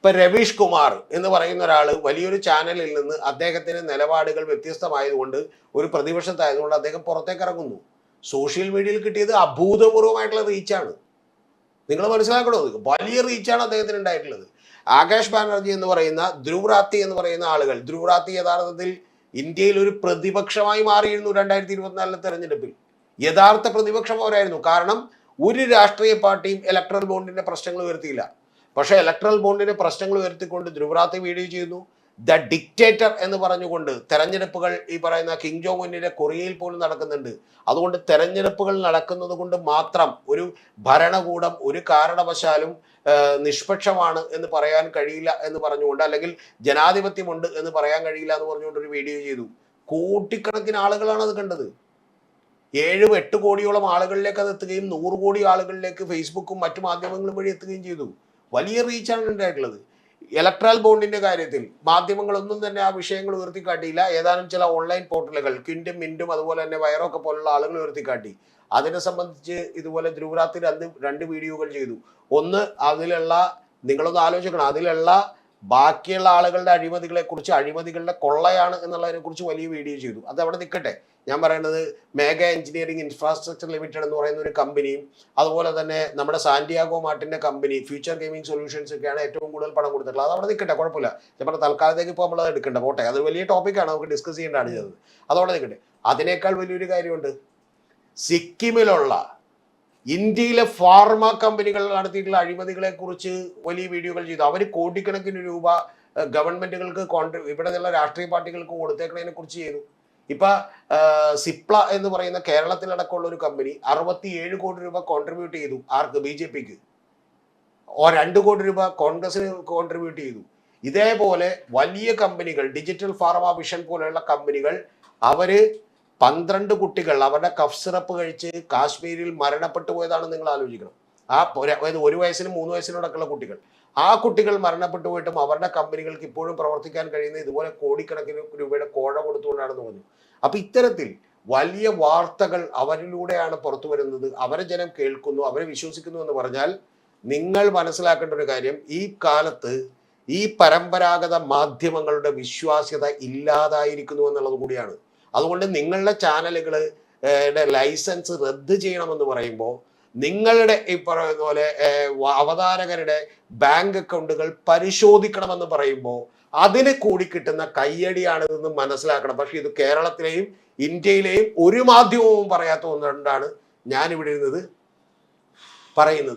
ഇപ്പൊ രവീഷ് കുമാർ എന്ന് പറയുന്ന ഒരാൾ വലിയൊരു ചാനലിൽ നിന്ന് അദ്ദേഹത്തിന്റെ നിലപാടുകൾ വ്യത്യസ്തമായതുകൊണ്ട് ഒരു പ്രതിപക്ഷത്തായതുകൊണ്ട് അദ്ദേഹം പുറത്തേക്ക് ഇറങ്ങുന്നു. സോഷ്യൽ മീഡിയയിൽ കിട്ടിയത് അഭൂതപൂർവമായിട്ടുള്ള റീച്ചാണ്. നിങ്ങൾ മനസ്സിലാക്കണോ? വലിയ റീച്ചാണ് അദ്ദേഹത്തിന് ഉണ്ടായിട്ടുള്ളത്. ആകാശ് ബാനർജി എന്ന് പറയുന്ന ധ്രുവ് റാത്തി എന്ന് പറയുന്ന ആളുകൾ, ധ്രുവ് റാത്തി യഥാർത്ഥത്തിൽ ഇന്ത്യയിൽ ഒരു പ്രതിപക്ഷമായി മാറിയിരുന്നു 2024 തെരഞ്ഞെടുപ്പിൽ. യഥാർത്ഥ പ്രതിപക്ഷം അവരായിരുന്നു. കാരണം ഒരു രാഷ്ട്രീയ പാർട്ടിയും ഇലക്ട്രൽ ബോണ്ടിന്റെ പ്രശ്നങ്ങൾ ഉയർത്തിയില്ല. പക്ഷേ ഇലക്ട്രൽ ബോണ്ടിന്റെ പ്രശ്നങ്ങൾ ഉയർത്തിക്കൊണ്ട് ധ്രുവ് റാത്തി വീഡിയോ ചെയ്യുന്നു. ദ ഡിക്റ്റേറ്റർ എന്ന് പറഞ്ഞുകൊണ്ട് തെരഞ്ഞെടുപ്പുകൾ ഈ പറയുന്ന കിങ് ജോങ് ഉന്നിന്റെ കൊറിയയിൽ പോലും നടക്കുന്നുണ്ട്. അതുകൊണ്ട് തെരഞ്ഞെടുപ്പുകൾ നടക്കുന്നത് കൊണ്ട് മാത്രം ഒരു ഭരണകൂടം ഒരു കാരണവശാലും നിഷ്പക്ഷമാണ് എന്ന് പറയാൻ കഴിയില്ല എന്ന് പറഞ്ഞുകൊണ്ട്, അല്ലെങ്കിൽ ജനാധിപത്യമുണ്ട് എന്ന് പറയാൻ കഴിയില്ല എന്ന് പറഞ്ഞുകൊണ്ട് ഒരു വീഡിയോ ചെയ്തു. കോടിക്കണക്കിന് ആളുകളാണ് അത് കണ്ടത്. 7-8 കോടിയോളം ആളുകളിലേക്ക് അത് എത്തുകയും 100 കോടി ആളുകളിലേക്ക് ഫേസ്ബുക്കും മറ്റു മാധ്യമങ്ങളും വഴി എത്തുകയും ചെയ്തു. വലിയ റീച്ചാണ് ഉണ്ടായിട്ടുള്ളത്. ഇലക്ട്രൽ ബോണ്ടിന്റെ കാര്യത്തിൽ മാധ്യമങ്ങളൊന്നും തന്നെ ആ വിഷയങ്ങൾ ഉയർത്തിക്കാട്ടിയില്ല. ഏതാനും ചില ഓൺലൈൻ പോർട്ടലുകൾ ക്വിൻറ്റും മിൻറ്റും അതുപോലെ തന്നെ വയറൊക്കെ പോലുള്ള ആളുകൾ ഉയർത്തിക്കാട്ടി. അതിനെ സംബന്ധിച്ച് ഇതുപോലെ ധ്രുവ് റാത്തി അന്ന് 2 വീഡിയോകൾ ചെയ്തു. ഒന്ന്, അതിലുള്ള നിങ്ങളൊന്ന് ആലോചിക്കണം, അതിലുള്ള ബാക്കിയുള്ള ആളുകളുടെ അഴിമതികളെ കുറിച്ച്, അഴിമതികളുടെ കൊള്ളയാണ് എന്നുള്ളതിനെ കുറിച്ച് വലിയ വീഡിയോ ചെയ്തു. അത് അവിടെ നിൽക്കട്ടെ. ഞാൻ പറയുന്നത് മേഘ എഞ്ചിനീയറിംഗ് ഇൻഫ്രാസ്ട്രക്ചർ ലിമിറ്റഡ് എന്ന് പറയുന്ന ഒരു കമ്പനിയും അതുപോലെ തന്നെ നമ്മുടെ സാന്റിയാഗോ മാർട്ടിന്റെ കമ്പനി ഫ്യൂച്ചർ ഗെയിമിംഗ് സൊല്യൂഷൻസ് ഒക്കെയാണ് ഏറ്റവും കൂടുതൽ പണം കൊടുത്തിട്ടുള്ളത്. അത് അവിടെ നിൽക്കട്ടെ, കുഴപ്പമില്ല. ഞാൻ പറഞ്ഞ തൽക്കാലത്തേക്ക് ഇപ്പോൾ നമ്മൾ എടുക്കണ്ട, പോട്ടെ. അത് വലിയ ടോപ്പിക്കാണ്, നമുക്ക് ഡിസ്കസ് ചെയ്യേണ്ടതാണ് ചെയ്തത്. അതവിടെ നിൽക്കട്ടെ. അതിനേക്കാൾ വലിയൊരു കാര്യമുണ്ട്. സിക്കിമിലുള്ള ഇന്ത്യയിലെ ഫാർമ കമ്പനികൾ നടത്തിയിട്ടുള്ള അഴിമതികളെ കുറിച്ച് വലിയ വീഡിയോകൾ ചെയ്തു. അവർ കോടിക്കണക്കിന് രൂപ ഗവൺമെന്റുകൾക്ക് ഇവിടെ നിന്നുള്ള രാഷ്ട്രീയ പാർട്ടികൾക്ക് കൊടുത്തേക്കുന്നതിനെ കുറിച്ച് ചെയ്തു. ഇപ്പൊ സിപ്ല എന്ന് പറയുന്ന കേരളത്തിലടക്കമുള്ള ഒരു കമ്പനി 67 കോടി രൂപ കോൺട്രിബ്യൂട്ട് ചെയ്തു. ആർക്ക്? BJPക്ക്. 2 കോടി രൂപ കോൺഗ്രസിന് കോൺട്രിബ്യൂട്ട് ചെയ്തു. ഇതേപോലെ വലിയ കമ്പനികൾ, ഡിജിറ്റൽ ഫാർമ വിഷൻ പോലെയുള്ള കമ്പനികൾ, അവര് 12 കുട്ടികൾ അവരുടെ കഫ് സിറപ്പ് കഴിച്ച് കാശ്മീരിൽ മരണപ്പെട്ടു പോയതാണ്. നിങ്ങൾ ആലോചിക്കണം. ആ 1 വയസ്സിനും 3 വയസ്സിനോടൊക്കെയുള്ള കുട്ടികൾ, ആ കുട്ടികൾ മരണപ്പെട്ടു പോയിട്ടും അവരുടെ കമ്പനികൾക്ക് ഇപ്പോഴും പ്രവർത്തിക്കാൻ കഴിയുന്ന ഇതുപോലെ കോടിക്കണക്കിന് രൂപയുടെ കോഴ കൊടുത്തുകൊണ്ടാണെന്ന് പറഞ്ഞു. അപ്പൊ ഇത്തരത്തിൽ വലിയ വാർത്തകൾ അവരിലൂടെയാണ് പുറത്തു വരുന്നത്. അവരെ ജനം കേൾക്കുന്നു, അവരെ വിശ്വസിക്കുന്നു എന്ന് പറഞ്ഞാൽ നിങ്ങൾ മനസ്സിലാക്കേണ്ട ഒരു കാര്യം, ഈ കാലത്ത് ഈ പരമ്പരാഗത മാധ്യമങ്ങളുടെ വിശ്വാസ്യത ഇല്ലാതായിരിക്കുന്നു എന്നുള്ളത് കൂടിയാണ്. അതുകൊണ്ട് നിങ്ങളുടെ ചാനലുകളുടെ ലൈസൻസ് റദ്ദ് ചെയ്യണമെന്ന് പറയുമ്പോൾ, നിങ്ങളുടെ ഈ പറയുന്ന പോലെ അവതാരകരുടെ ബാങ്ക് അക്കൗണ്ടുകൾ പരിശോധിക്കണമെന്ന് പറയുമ്പോൾ അതിന് കൂടി കിട്ടുന്ന കയ്യടിയാണിതെന്ന് മനസ്സിലാക്കണം. പക്ഷെ ഇത് കേരളത്തിലെയും ഇന്ത്യയിലെയും ഒരു മാധ്യമവും പറയാത്ത ഒന്നുകൊണ്ടാണ് ഞാൻ ഇവിടെ ഇരുന്നത് പറയുന്നത്.